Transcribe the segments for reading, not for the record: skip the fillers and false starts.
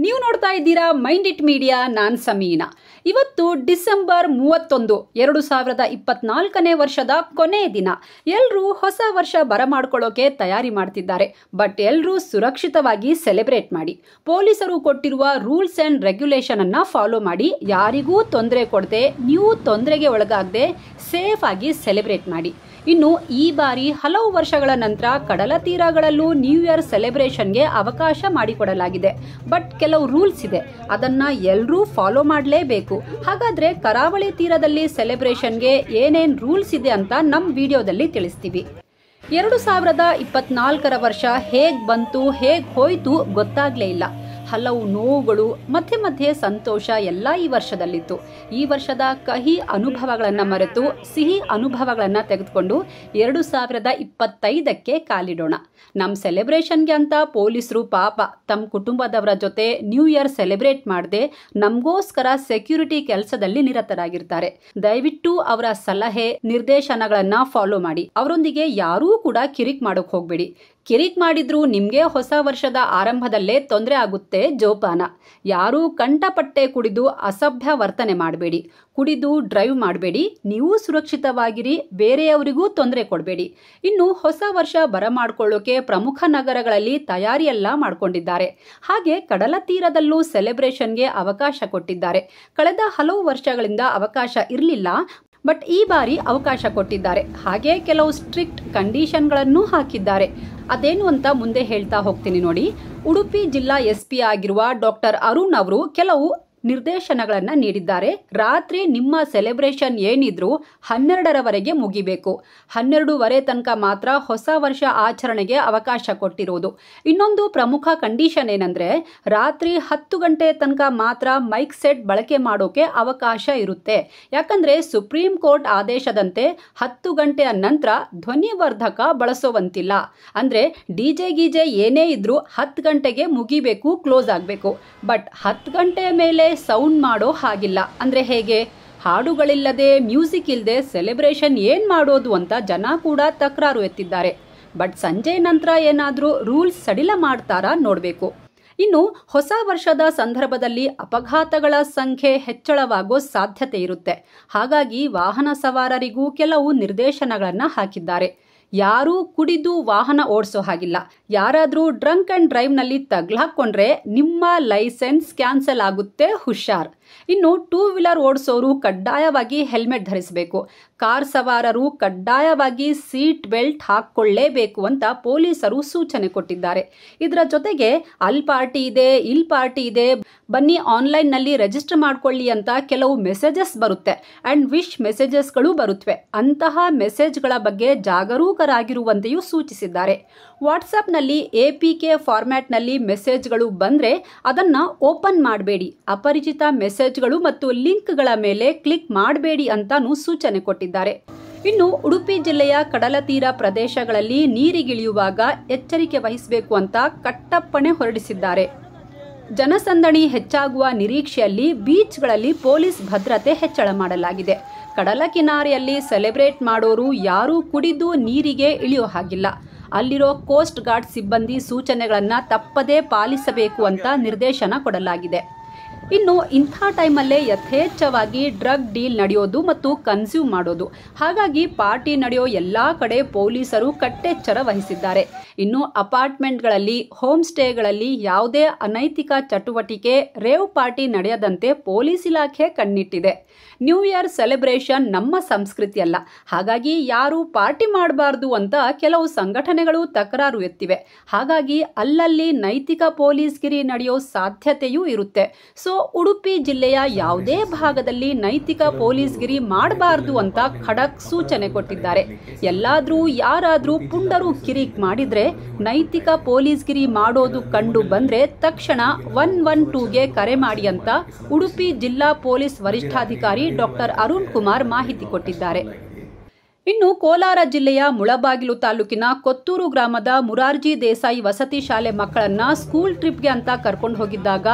ನೀವು ನೋಡ್ತಾ ಇದ್ದೀರಾ ಮೈಂಡ್ ಇಟ್ ಮೀಡಿಯಾ. ನಾನು ಸಮೀನಾ. ಇವತ್ತು ಡಿಸೆಂಬರ್ 31, 2024ನೇ ವರ್ಷದ ಕೊನೆಯ ದಿನ. ಎಲ್ಲರೂ ಹೊಸ ವರ್ಷ ಬರಮಾಡ್ಕೊಳ್ಳೋಕೆ ತಯಾರಿ ಮಾಡ್ತಿದ್ದಾರೆ. ಬಟ್ ಎಲ್ಲರೂ ಸುರಕ್ಷಿತವಾಗಿ ಸೆಲೆಬ್ರೇಟ್ ಮಾಡಿ. ಪೊಲೀಸರು ಕೊಟ್ಟಿರುವ ರೂಲ್ಸ್ ಅಂಡ್ ರೆಗ್ಯುಲೇಷನ್ ಅನ್ನ ಫಾಲೋ ಮಾಡಿ. ಯಾರಿಗೂ ತೊಂದರೆ ಕೊಡದೆ, ನೀವು ತೊಂದರೆಗೆ ಒಳಗಾಗದೆ ಸೇಫ್ ಆಗಿ ಸೆಲೆಬ್ರೇಟ್ ಮಾಡಿ. ಇನ್ನು ಈ ಬಾರಿ ಹಲವು ವರ್ಷಗಳ ನಂತರ ಕಡಲ ತೀರಗಳಲ್ಲೂ ನ್ಯೂ ಇಯರ್ ಸೆಲೆಬ್ರೇಷನ್ಗೆ ಅವಕಾಶ ಮಾಡಿಕೊಡಲಾಗಿದೆ. ಬಟ್ ಕೆಲವು ರೂಲ್ಸ್ ಇದೆ, ಅದನ್ನ ಎಲ್ಲರೂ ಫಾಲೋ ಮಾಡಲೇಬೇಕು. ಹಾಗಾದ್ರೆ ಕರಾವಳಿ ತೀರದಲ್ಲಿ ಸೆಲೆಬ್ರೇಷನ್ಗೆ ಏನೇನ್ ರೂಲ್ಸ್ ಇದೆ ಅಂತ ನಮ್ಮ ವಿಡಿಯೋದಲ್ಲಿ ತಿಳಿಸ್ತೀವಿ. 2024ರ ವರ್ಷ ಹೇಗ್ ಬಂತು ಹೇಗ್ ಹೋಯ್ತು ಗೊತ್ತಾಗ್ಲೇ ಇಲ್ಲ. ಹಲವು ನೋವುಗಳು ಮಧ್ಯೆ ಮಧ್ಯೆ ಸಂತೋಷ ಎಲ್ಲ ಈ ವರ್ಷದಲ್ಲಿತ್ತು. ಈ ವರ್ಷದ ಕಹಿ ಅನುಭವಗಳನ್ನು ಮರೆತು ಸಿಹಿ ಅನುಭವಗಳನ್ನು ತೆಗೆದುಕೊಂಡು 2025ಕ್ಕೆ ಕಾಲಿಡೋಣ. ನಮ್ಮ ಸೆಲೆಬ್ರೇಷನ್ಗೆ ಅಂತ ಪೊಲೀಸರು ಪಾಪ ತಮ್ಮ ಕುಟುಂಬದವರ ಜೊತೆ ನ್ಯೂ ಇಯರ್ ಸೆಲೆಬ್ರೇಟ್ ಮಾಡದೆ ನಮಗೋಸ್ಕರ ಸೆಕ್ಯೂರಿಟಿ ಕೆಲಸದಲ್ಲಿ ನಿರತರಾಗಿರ್ತಾರೆ. ದಯವಿಟ್ಟು ಅವರ ಸಲಹೆ ನಿರ್ದೇಶನಗಳನ್ನ ಫಾಲೋ ಮಾಡಿ. ಅವರೊಂದಿಗೆ ಯಾರೂ ಕೂಡ ಕಿರಿಕ್ ಮಾಡೋಕೆ ಹೋಗಬೇಡಿ. ಕಿರಿಕ್ ಮಾಡಿದ್ರೂ ನಿಮಗೆ ಹೊಸ ವರ್ಷದ ಆರಂಭದಲ್ಲೇ ತೊಂದರೆ ಆಗುತ್ತೆ ಜೋಪಾನ. ಯಾರೂ ಕಂಠಪಟ್ಟೆ ಕುಡಿದು ಅಸಭ್ಯ ವರ್ತನೆ ಮಾಡಬೇಡಿ. ಕುಡಿದು ಡ್ರೈವ್ ಮಾಡಬೇಡಿ. ನೀವು ಸುರಕ್ಷಿತವಾಗಿರಿ, ಬೇರೆಯವರಿಗೂ ತೊಂದರೆ ಕೊಡಬೇಡಿ. ಇನ್ನು ಹೊಸ ವರ್ಷ ಬರಮಾಡ್ಕೊಳ್ಳೋಕೆ ಪ್ರಮುಖ ನಗರಗಳಲ್ಲಿ ತಯಾರಿಯೆಲ್ಲ ಮಾಡ್ಕೊಂಡಿದ್ದಾರೆ. ಹಾಗೆ ಕಡಲ ತೀರದಲ್ಲೂ ಸೆಲೆಬ್ರೇಷನ್ಗೆ ಅವಕಾಶ ಕೊಟ್ಟಿದ್ದಾರೆ. ಕಳೆದ ಹಲವು ವರ್ಷಗಳಿಂದ ಅವಕಾಶ ಇರಲಿಲ್ಲ, ಬಟ್ ಈ ಬಾರಿ ಅವಕಾಶ ಕೊಟ್ಟಿದ್ದಾರೆ. ಹಾಗೆ ಕೆಲವು ಸ್ಟ್ರಿಕ್ಟ್ ಕಂಡೀಷನ್ಗಳನ್ನು ಹಾಕಿದ್ದಾರೆ. ಅದೇನು ಅಂತ ಮುಂದೆ ಹೇಳ್ತಾ ಹೋಗ್ತೀನಿ ನೋಡಿ. ಉಡುಪಿ ಜಿಲ್ಲಾ SP ಆಗಿರುವ ಡಾಕ್ಟರ್ ಅರುಣ್ ಅವರು ಕೆಲವು ನಿರ್ದೇಶನಗಳನ್ನು ನೀಡಿದ್ದಾರೆ. ರಾತ್ರಿ ನಿಮ್ಮ ಸೆಲೆಬ್ರೇಷನ್ ಏನಿದ್ರು 12ರವರೆಗೆ ಮುಗಿಬೇಕು. 12ವರೆ ತನಕ ಮಾತ್ರ ಹೊಸ ವರ್ಷ ಆಚರಣೆಗೆ ಅವಕಾಶ ಕೊಟ್ಟಿರೋದು. ಇನ್ನೊಂದು ಪ್ರಮುಖ ಕಂಡೀಷನ್ ಏನಂದ್ರೆ, ರಾತ್ರಿ 10 ಗಂಟೆ ತನಕ ಮಾತ್ರ ಮೈಕ್ ಸೆಟ್ ಬಳಕೆ ಮಾಡೋಕೆ ಅವಕಾಶ ಇರುತ್ತೆ. ಯಾಕಂದ್ರೆ ಸುಪ್ರೀಂ ಕೋರ್ಟ್ ಆದೇಶದಂತೆ 10 ಗಂಟೆಯ ನಂತರ ಧ್ವನಿವರ್ಧಕ ಬಳಸೋವಂತಿಲ್ಲ. ಅಂದ್ರೆ DJ ಗೀಜೆ ಏನೇ ಇದ್ರೂ 10 ಗಂಟೆಗೆ ಮುಗಿಬೇಕು, ಕ್ಲೋಸ್ ಆಗಬೇಕು. ಬಟ್ 10 ಗಂಟೆಯ ಮೇಲೆ ಸೌಂಡ್ ಮಾಡೋ ಹಾಗಿಲ್ಲ. ಅಂದ್ರೆ ಹೇಗೆ? ಹಾಡುಗಳಿಲ್ಲದೆ, ಮ್ಯೂಸಿಕ್ ಇಲ್ಲದೆ ಸೆಲೆಬ್ರೇಷನ್ ಏನ್ ಮಾಡೋದು ಅಂತ ಜನ ಕೂಡ ತಕರಾರು ಎತ್ತಿದ್ದಾರೆ. ಬಟ್ ಸಂಜೆ ನಂತರ ಏನಾದರೂ ರೂಲ್ಸ್ ಸಡಿಲ ಮಾಡ್ತಾರಾ ನೋಡಬೇಕು. ಇನ್ನು ಹೊಸ ವರ್ಷದ ಸಂದರ್ಭದಲ್ಲಿ ಅಪಘಾತಗಳ ಸಂಖ್ಯೆ ಹೆಚ್ಚಳವಾಗೋ ಸಾಧ್ಯತೆ ಇರುತ್ತೆ. ಹಾಗಾಗಿ ವಾಹನ ಸವಾರರಿಗೂ ಕೆಲವು ನಿರ್ದೇಶನಗಳನ್ನು ಹಾಕಿದ್ದಾರೆ. ಯಾರೂ ಕುಡಿದು ವಾಹನ ಓಡಿಸೋ ಹಾಗಿಲ್ಲ. ಯಾರಾದರೂ ಡ್ರಂಕ್ ಅಂಡ್ ಡ್ರೈವ್ನಲ್ಲಿ ತಗ್ಲಾಕೊಂಡ್ರೆ ನಿಮ್ಮ ಲೈಸೆನ್ಸ್ ಕ್ಯಾನ್ಸಲ್ ಆಗುತ್ತೆ, ಹುಷಾರ್. ಇನ್ನು 2 ವೀಲರ್ ಓಡಿಸೋರು ಕಡ್ಡಾಯವಾಗಿ ಹೆಲ್ಮೆಟ್ ಧರಿಸಬೇಕು. ಕಾರ್ ಸವಾರರು ಕಡ್ಡಾಯವಾಗಿ ಸೀಟ್ ಬೆಲ್ಟ್ ಹಾಕ್ಕೊಳ್ಳೇಬೇಕು ಅಂತ ಪೊಲೀಸರು ಸೂಚನೆ ಕೊಟ್ಟಿದ್ದಾರೆ. ಇದರ ಜೊತೆಗೆ ಅಲ್ಲಿ ಪಾರ್ಟಿ ಇದೆ, ಇಲ್ಲಿ ಪಾರ್ಟಿ ಇದೆ, ಬನ್ನಿ ಆನ್ಲೈನ್ನಲ್ಲಿ ರಿಜಿಸ್ಟರ್ ಮಾಡ್ಕೊಳ್ಳಿ ಅಂತ ಕೆಲವು ಮೆಸೇಜಸ್ ಬರುತ್ತೆ. ಆ್ಯಂಡ್ ವಿಶ್ ಮೆಸೇಜಸ್ಗಳು ಬರುತ್ತವೆ. ಅಂತಹ ಮೆಸೇಜ್ಗಳ ಬಗ್ಗೆ ಜಾಗರೂಕರಾಗಿರುವಂತೆಯೂ ಸೂಚಿಸಿದ್ದಾರೆ. ವಾಟ್ಸಪ್ನಲ್ಲಿ APK ಫಾರ್ಮ್ಯಾಟ್ನಲ್ಲಿ ಮೆಸೇಜ್ಗಳು ಬಂದರೆ ಅದನ್ನು ಓಪನ್ ಮಾಡಬೇಡಿ. ಅಪರಿಚಿತ ಮೆಸೇಜ್ಗಳು ಮತ್ತು ಲಿಂಕ್ಗಳ ಮೇಲೆ ಕ್ಲಿಕ್ ಮಾಡಬೇಡಿ ಅಂತಾನೂ ಸೂಚನೆ ಕೊಟ್ಟಿದ್ದಾರೆ. ಇನ್ನು ಉಡುಪಿ ಜಿಲ್ಲೆಯ ಕಡಲ ತೀರ ಪ್ರದೇಶಗಳಲ್ಲಿ ನೀರಿಗಿಳಿಯುವಾಗ ಎಚ್ಚರಿಕೆ ವಹಿಸಬೇಕು ಅಂತ ಕಟ್ಟಪ್ಪಣೆ ಹೊರಡಿಸಿದ್ದಾರೆ. ಜನಸಂದಣಿ ಹೆಚ್ಚಾಗುವ ನಿರೀಕ್ಷೆಯಲ್ಲಿ ಬೀಚ್ಗಳಲ್ಲಿ ಪೊಲೀಸ್ ಭದ್ರತೆ ಹೆಚ್ಚಳ ಮಾಡಲಾಗಿದೆ. ಕಡಲ ಕಿನಾರೆಯಲ್ಲಿ ಸೆಲೆಬ್ರೇಟ್ ಮಾಡೋರು ಯಾರೂ ಕುಡಿದು ನೀರಿಗೆ ಇಳಿಯೋ ಹಾಗಿಲ್ಲ. ಅಲ್ಲಿರೋ ಕೋಸ್ಟ್ ಗಾರ್ಡ್ ಸಿಬ್ಬಂದಿ ಸೂಚನೆಗಳನ್ನು ತಪ್ಪದೇ ಪಾಲಿಸಬೇಕು ಅಂತ ನಿರ್ದೇಶನ ಕೊಡಲಾಗಿದೆ. ಇನ್ನು ಇಂಥ ಟೈಮಲ್ಲೇ ಯಥೇಚ್ಛವಾಗಿ ಡ್ರಗ್ ಡೀಲ್ ನಡೆಯೋದು ಮತ್ತು ಕನ್ಸ್ಯೂಮ್ ಮಾಡೋದು. ಹಾಗಾಗಿ ಪಾರ್ಟಿ ನಡೆಯೋ ಎಲ್ಲ ಕಡೆ ಪೊಲೀಸರು ಕಟ್ಟೆಚ್ಚರ ವಹಿಸಿದ್ದಾರೆ. ಇನ್ನು ಅಪಾರ್ಟ್ಮೆಂಟ್ಗಳಲ್ಲಿ, ಹೋಮ್ ಸ್ಟೇಗಳಲ್ಲಿ ಯಾವುದೇ ಅನೈತಿಕ ಚಟುವಟಿಕೆ, ರೇವ್ ಪಾರ್ಟಿ ನಡೆಯದಂತೆ ಪೊಲೀಸ್ ಇಲಾಖೆ ಕಣ್ಣಿಟ್ಟಿದೆ. ನ್ಯೂ ಇಯರ್ ಸೆಲೆಬ್ರೇಷನ್ ನಮ್ಮ ಸಂಸ್ಕೃತಿ ಅಲ್ಲ, ಹಾಗಾಗಿ ಯಾರು ಪಾರ್ಟಿ ಮಾಡಬಾರ್ದು ಅಂತ ಕೆಲವು ಸಂಘಟನೆಗಳು ತಕರಾರು ಎತ್ತಿವೆ. ಹಾಗಾಗಿ ಅಲ್ಲಲ್ಲಿ ನೈತಿಕ ಪೊಲೀಸ್ಗಿರಿ ನಡೆಯೋ ಸಾಧ್ಯತೆಯೂ ಇರುತ್ತೆ. ಸೊ ಉಡುಪಿ ಜಿಲ್ಲೆಯ ಯಾವುದೇ ಭಾಗದಲ್ಲಿ ನೈತಿಕ ಪೊಲೀಸ್ಗಿರಿ ಮಾಡಬಾರ್ದು ಅಂತ ಖಡಕ್ ಸೂಚನೆ ಕೊಟ್ಟಿದ್ದಾರೆ. ಎಲ್ಲಾದ್ರೂ ಯಾರಾದ್ರೂ ಪುಂಡರು ಕಿರಿಕ್ ಮಾಡಿದ್ರೆ, ನೈತಿಕ ಪೊಲೀಸ್ಗಿರಿ ಮಾಡೋದು ಕಂಡು ಬಂದ್ರೆ ತಕ್ಷಣ 112ಗೆ ಕರೆ ಮಾಡಿ ಅಂತ ಉಡುಪಿ ಜಿಲ್ಲಾ ಪೊಲೀಸ್ ವರಿಷ್ಠಾಧಿಕಾರಿ ಡಾಕ್ಟರ್ ಅರುಣ್ ಕುಮಾರ್ ಮಾಹಿತಿ ಕೊಟ್ಟಿದ್ದಾರೆ. ಇನ್ನು ಕೋಲಾರ ಜಿಲ್ಲೆಯ ಮುಳಬಾಗಿಲು ತಾಲೂಕಿನ ಕೊತ್ತೂರು ಗ್ರಾಮದ ಮುರಾರ್ಜಿ ದೇಸಾಯಿ ವಸತಿ ಶಾಲೆ ಮಕ್ಕಳನ್ನ ಸ್ಕೂಲ್ ಟ್ರಿಪ್ಗೆ ಅಂತ ಕರ್ಕೊಂಡು ಹೋಗಿದ್ದಾಗ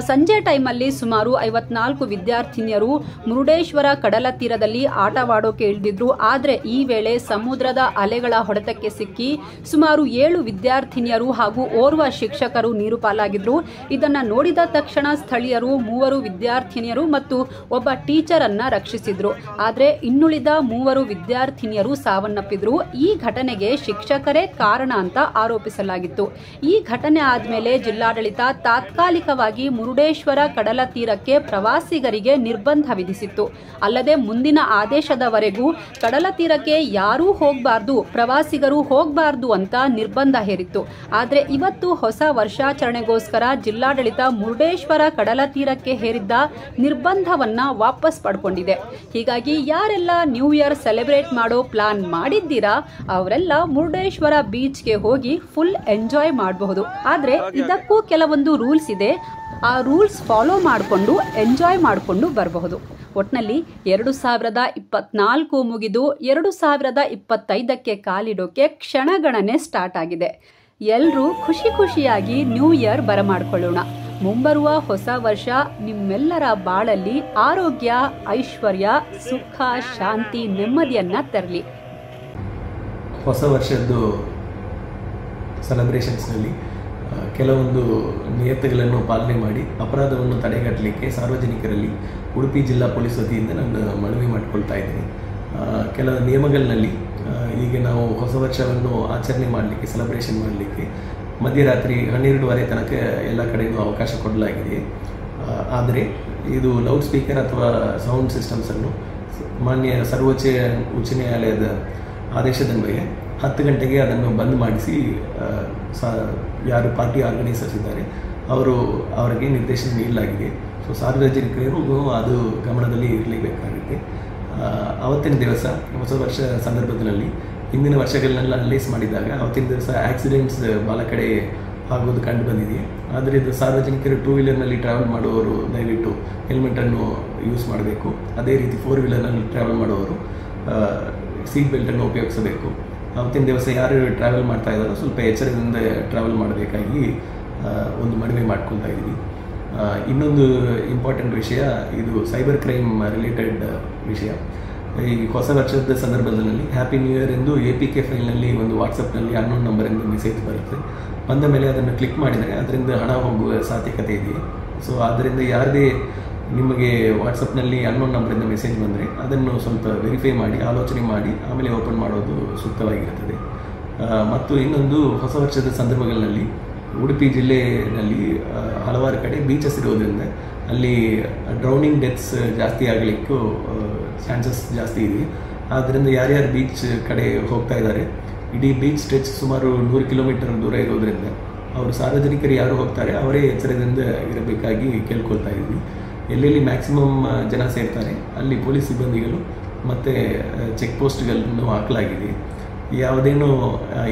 ಸಂಜೆ ಟೈಮಲ್ಲಿ ಸುಮಾರು 54 ವಿದ್ಯಾರ್ಥಿನಿಯರು ಮುರುಡೇಶ್ವರ ಕಡಲ ತೀರದಲ್ಲಿ ಆಟವಾಡೋಕೆ ಇಳಿದಿದ್ರು. ಆದರೆ ಈ ವೇಳೆ ಸಮುದ್ರದ ಅಲೆಗಳ ಹೊಡೆತಕ್ಕೆ ಸಿಕ್ಕಿ ಸುಮಾರು 7 ವಿದ್ಯಾರ್ಥಿನಿಯರು ಹಾಗೂ ಓರ್ವ ಶಿಕ್ಷಕರು ನೀರು ಪಾಲಾಗಿದ್ರು. ಇದನ್ನ ನೋಡಿದ ತಕ್ಷಣ ಸ್ಥಳೀಯರು 3 ವಿದ್ಯಾರ್ಥಿನಿಯರು ಮತ್ತು ಒಬ್ಬ ಟೀಚರ್ ಅನ್ನ ರಕ್ಷಿಸಿದ್ರು. ಆದರೆ ಇನ್ನುಳಿದ 3 ವಿದ್ಯಾರ್ಥಿನಿಯರು ಸಾವನ್ನಪ್ಪಿದ್ರು. ಈ ಘಟನೆಗೆ ಶಿಕ್ಷಕರೇ ಕಾರಣ ಅಂತ ಆರೋಪಿಸಲಾಗಿತ್ತು. ಈ ಘಟನೆ ಆದ್ಮೇಲೆ ಜಿಲ್ಲಾಡಳಿತ ತಾತ್ಕಾಲಿಕವಾಗಿ ಮುರುಡೇಶ್ವರ ಕಡಲ ತೀರಕ್ಕೆ ಪ್ರವಾಸಿಗರಿಗೆ ನಿರ್ಬಂಧ ವಿಧಿಸಿತ್ತು. ಅಲ್ಲದೆ ಮುಂದಿನ ಆದೇಶದವರೆಗೂ ಕಡಲ ತೀರಕ್ಕೆ ಯಾರೂ ಹೋಗಬಾರ್ದು, ಪ್ರವಾಸಿಗರು ಹೋಗಬಾರ್ದು ಅಂತ ನಿರ್ಬಂಧ ಹೇರಿತ್ತು. ಆದರೆ ಇವತ್ತು ಹೊಸ ವರ್ಷಾಚರಣೆಗೋಸ್ಕರ ಜಿಲ್ಲಾಡಳಿತ ಮುರುಡೇಶ್ವರ ಕಡಲ ತೀರಕ್ಕೆ ಹೇರಿದ್ದ ನಿರ್ಬಂಧವನ್ನ ವಾಪಸ್ ಪಡ್ಕೊಂಡಿದೆ. ಹೀಗಾಗಿ ಯಾರೆಲ್ಲ ನ್ಯೂ ಇಯರ್ ಸೆಲೆಬ್ರೇಟ್ ಮಾಡೋ ಪ್ಲಾನ್ ಮಾಡಿದ್ದೀರಾ ಅವರೆಲ್ಲ ಮುರುಡೇಶ್ವರ ಬೀಚ್ಗೆ ಹೋಗಿ ಫುಲ್ ಎಂಜಾಯ್ ಮಾಡಬಹುದು. ಆದರೆ ಇದಕ್ಕೂ ಕೆಲವೊಂದು ರೂಲ್ಸ್ ಇದೆ. ಆ ರೂಲ್ಸ್ ಫಾಲೋ ಮಾಡಿಕೊಂಡು ಎಂಜಾಯ್ ಮಾಡಿಕೊಂಡು ಬರಬಹುದು. ಒಟ್ನಲ್ಲಿ 2024 ಮುಗಿದು 2025ಕ್ಕೆ ಕಾಲಿಡೋಕೆ ಕ್ಷಣಗಣನೆ ಸ್ಟಾರ್ಟ್ ಆಗಿದೆ. ಎಲ್ಲರೂ ಖುಷಿಯಾಗಿ ನ್ಯೂ ಇಯರ್ ಬರಮಾಡ್ಕೊಳ್ಳೋಣ. ಮುಂಬರುವ ಹೊಸ ವರ್ಷ ನಿಮ್ಮೆಲ್ಲರ ಬಾಳಲ್ಲಿ ಆರೋಗ್ಯ, ಐಶ್ವರ್ಯ, ಸುಖ, ಶಾಂತಿ, ನೆಮ್ಮದಿಯನ್ನ ತರಲಿ. ಹೊಸ ವರ್ಷದ್ದು ಸೆಲೆಬ್ರೇಷನ್ಸ್ನಲ್ಲಿ ಕೆಲವೊಂದು ನಿಯತಗಳನ್ನು ಪಾಲನೆ ಮಾಡಿ ಅಪರಾಧವನ್ನು ತಡೆಗಟ್ಟಲಿಕ್ಕೆ ಸಾರ್ವಜನಿಕರಲ್ಲಿ ಉಡುಪಿ ಜಿಲ್ಲಾ ಪೊಲೀಸ್ ವತಿಯಿಂದ ನಾನು ಮನವಿ ಮಾಡಿಕೊಳ್ತಾ ಇದ್ದೀನಿ. ಕೆಲವು ನಿಯಮಗಳಲ್ಲಿ ಈಗ ನಾವು ಹೊಸ ವರ್ಷವನ್ನು ಆಚರಣೆ ಮಾಡಲಿಕ್ಕೆ, ಸೆಲೆಬ್ರೇಷನ್ ಮಾಡಲಿಕ್ಕೆ ಮಧ್ಯರಾತ್ರಿ 12:30 ತನಕ ಎಲ್ಲ ಕಡೆಯೂ ಅವಕಾಶ ಕೊಡಲಾಗಿದೆ. ಆದರೆ ಇದು ಲೌಡ್ ಸ್ಪೀಕರ್ ಅಥವಾ ಸೌಂಡ್ ಸಿಸ್ಟಮ್ಸನ್ನು ಮಾನ್ಯ ಉಚ್ಚ ನ್ಯಾಯಾಲಯದ ಆದೇಶದನ್ವಯ 10 ಗಂಟೆಗೆ ಅದನ್ನು ಬಂದ್ ಮಾಡಿಸಿ ಯಾರು ಪಾರ್ಟಿ ಆರ್ಗನೈಸರ್ಸ್ ಇದ್ದಾರೆ ಅವರಿಗೆ ನಿರ್ದೇಶನ ನೀಡಲಾಗಿದೆ. ಸೊ ಸಾರ್ವಜನಿಕರು ಅದು ಗಮನದಲ್ಲಿ ಇರಲೇಬೇಕಾಗುತ್ತೆ. ಅವತ್ತಿನ ದಿವಸ ಹೊಸ ವರ್ಷ ಸಂದರ್ಭದಲ್ಲಿ ಹಿಂದಿನ ವರ್ಷಗಳನ್ನೆಲ್ಲ ಅನಲೈಸ್ ಮಾಡಿದಾಗ ಅವತ್ತಿನ ದಿವಸ ಆಕ್ಸಿಡೆಂಟ್ಸ್ ಭಾಳ ಕಡೆ ಆಗೋದು ಕಂಡು ಬಂದಿದೆ. ಆದರೆ ಇದು ಸಾರ್ವಜನಿಕರು 2 ವೀಲರ್ನಲ್ಲಿ ಟ್ರಾವೆಲ್ ಮಾಡುವವರು ದಯವಿಟ್ಟು ಹೆಲ್ಮೆಟನ್ನು ಯೂಸ್ ಮಾಡಬೇಕು. ಅದೇ ರೀತಿ 4 ವೀಲರ್ನಲ್ಲಿ ಟ್ರಾವೆಲ್ ಮಾಡುವವರು ಸೀಟ್ ಬೆಲ್ಟನ್ನು ಉಪಯೋಗಿಸಬೇಕು. ಅವತ್ತಿನ ದಿವಸ ಯಾರು ಟ್ರಾವೆಲ್ ಮಾಡ್ತಾ ಇದ್ದಾರೋ ಸ್ವಲ್ಪ ಎಚ್ಚರದಿಂದ ಟ್ರಾವೆಲ್ ಮಾಡಬೇಕಾಗಿ ಒಂದು ಮನವಿ ಮಾಡ್ಕೊಳ್ತಾ ಇದ್ದೀವಿ. ಇನ್ನೊಂದು ಇಂಪಾರ್ಟೆಂಟ್ ವಿಷಯ, ಇದು ಸೈಬರ್ ಕ್ರೈಮ್ ರಿಲೇಟೆಡ್ ವಿಷಯ. ಈ ಹೊಸ ವರ್ಷದ ಸಂದರ್ಭದಲ್ಲಿ ಹ್ಯಾಪಿ ನ್ಯೂ ಇಯರ್ ಎಂದು APK ಫೈಲ್ನಲ್ಲಿ ಒಂದು ವಾಟ್ಸಪ್ನಲ್ಲಿ ಅನ್ನೋನ್ ನಂಬರಿಂದ ಮೆಸೇಜ್ ಬರುತ್ತೆ. ಬಂದ ಮೇಲೆ ಅದನ್ನು ಕ್ಲಿಕ್ ಮಾಡಿದರೆ ಅದರಿಂದ ಹಣ ಹೋಗುವ ಸಾಧ್ಯತೆ ಇದೆ. ಸೊ ಆದ್ದರಿಂದ ಯಾರದೇ ನಿಮಗೆ ವಾಟ್ಸಪ್ನಲ್ಲಿ ಅನ್ನೋನ್ ನಂಬರಿಂದ ಮೆಸೇಜ್ ಬಂದರೆ ಅದನ್ನು ಸ್ವಲ್ಪ ವೆರಿಫೈ ಮಾಡಿ ಆಲೋಚನೆ ಮಾಡಿ ಆಮೇಲೆ ಓಪನ್ ಮಾಡೋದು ಸೂಕ್ತವಾಗಿರುತ್ತದೆ. ಮತ್ತು ಇನ್ನೊಂದು, ಹೊಸ ವರ್ಷದ ಸಂದರ್ಭಗಳಲ್ಲಿ ಉಡುಪಿ ಜಿಲ್ಲೆಯಲ್ಲಿ ಹಲವಾರು ಕಡೆ ಬೀಚಸ್ ಇರೋದ್ರಿಂದ ಅಲ್ಲಿ ಡ್ರೌನಿಂಗ್ ಡೆತ್ಸ್ ಜಾಸ್ತಿ ಆಗಲಿಕ್ಕೂ ಚಾನ್ಸಸ್ ಜಾಸ್ತಿ ಇದೆ. ಆದ್ದರಿಂದ ಯಾರ್ಯಾರು ಬೀಚ್ ಕಡೆ ಹೋಗ್ತಾ ಇದ್ದಾರೆ, ಇಡೀ ಬೀಚ್ ಸ್ಟ್ರೆಚ್ ಸುಮಾರು 100 ಕಿಲೋಮೀಟರ್ ದೂರ ಇರೋದ್ರಿಂದ ಅವರು ಸಾರ್ವಜನಿಕರು ಯಾರು ಹೋಗ್ತಾರೆ ಅವರೇ ಎಚ್ಚರದಿಂದ ಇರಬೇಕಾಗಿ ಕೇಳ್ಕೊಳ್ತಾ ಇದ್ವಿ. ಎಲ್ಲೆಲ್ಲಿ ಮ್ಯಾಕ್ಸಿಮಮ್ ಜನ ಸೇರ್ತಾರೆ ಅಲ್ಲಿ ಪೊಲೀಸ್ ಸಿಬ್ಬಂದಿಗಳು ಮತ್ತು ಚೆಕ್ ಪೋಸ್ಟ್ಗಳನ್ನು ಹಾಕಲಾಗಿದೆ. ಯಾವುದೇನೋ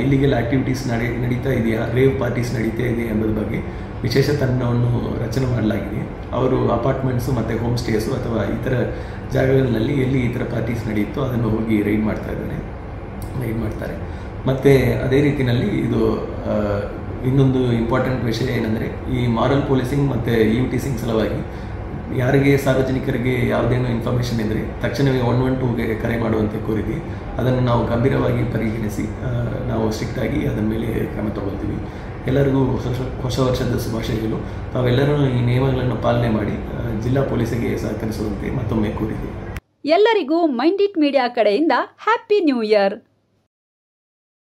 ಇಲ್ಲಿಗಲ್ ಆ್ಯಕ್ಟಿವಿಟೀಸ್ ನಡೀತಾ ಇದೆಯಾ, ರೇವ್ ಪಾರ್ಟೀಸ್ ನಡೀತಾ ಇದೆ ಎಂಬುದ್ರ ಬಗ್ಗೆ ವಿಶೇಷ ತಂಡವನ್ನು ರಚನೆ ಮಾಡಲಾಗಿದೆ. ಅವರು ಅಪಾರ್ಟ್ಮೆಂಟ್ಸು ಮತ್ತು ಹೋಮ್ ಸ್ಟೇಸು ಅಥವಾ ಇತರ ಜಾಗಗಳಲ್ಲಿ ಎಲ್ಲಿ ಈ ಥರ ಪಾರ್ಟೀಸ್ ನಡೆಯುತ್ತೋ ಅದನ್ನು ಹೋಗಿ ರೈಡ್ ಮಾಡ್ತಾರೆ. ಮತ್ತು ಅದೇ ರೀತಿಯಲ್ಲಿ ಇದು ಇನ್ನೊಂದು ಇಂಪಾರ್ಟೆಂಟ್ ವಿಷಯ ಏನಂದರೆ, ಈ ಮಾರಲ್ ಪೊಲೀಸಿಂಗ್ ಮತ್ತು ಟೀಸಿಂಗ್ ಸಲುವಾಗಿ ಯಾರಿಗೆ ಸಾರ್ವಜನಿಕರಿಗೆ ಯಾವುದೇನೋ ಇನ್ಫಾರ್ಮೇಷನ್ ಇದ್ದರೆ ತಕ್ಷಣವೇ 112ಗೆ ಕರೆ ಮಾಡುವಂತೆ ಕೋರಿದ್ವಿ. ಅದನ್ನು ನಾವು ಗಂಭೀರವಾಗಿ ಪರಿಗಣಿಸಿ ನಾವು ಸ್ಟ್ರಿಕ್ಟಾಗಿ ಅದರ ಮೇಲೆ ಕ್ರಮ ತಗೊಳ್ತೀವಿ. ಎಲ್ಲರಿಗೂ ಹೊಸ ವರ್ಷದ ಶುಭಾಶಯಗಳು. ತಾವೆಲ್ಲರೂ ಈ ನಿಯಮಗಳನ್ನು ಪಾಲನೆ ಮಾಡಿ ಜಿಲ್ಲಾ ಪೊಲೀಸರಿಗೆ ಸಹಕರಿಸುವಂತೆ ಮತ್ತೊಮ್ಮೆ ಕೋರಿದ್ವಿ. ಎಲ್ಲರಿಗೂ ಮೈಂಡ್ ಇಟ್ ಮೀಡಿಯಾ ಕಡೆಯಿಂದ ಹ್ಯಾಪಿ ನ್ಯೂ ಇಯರ್.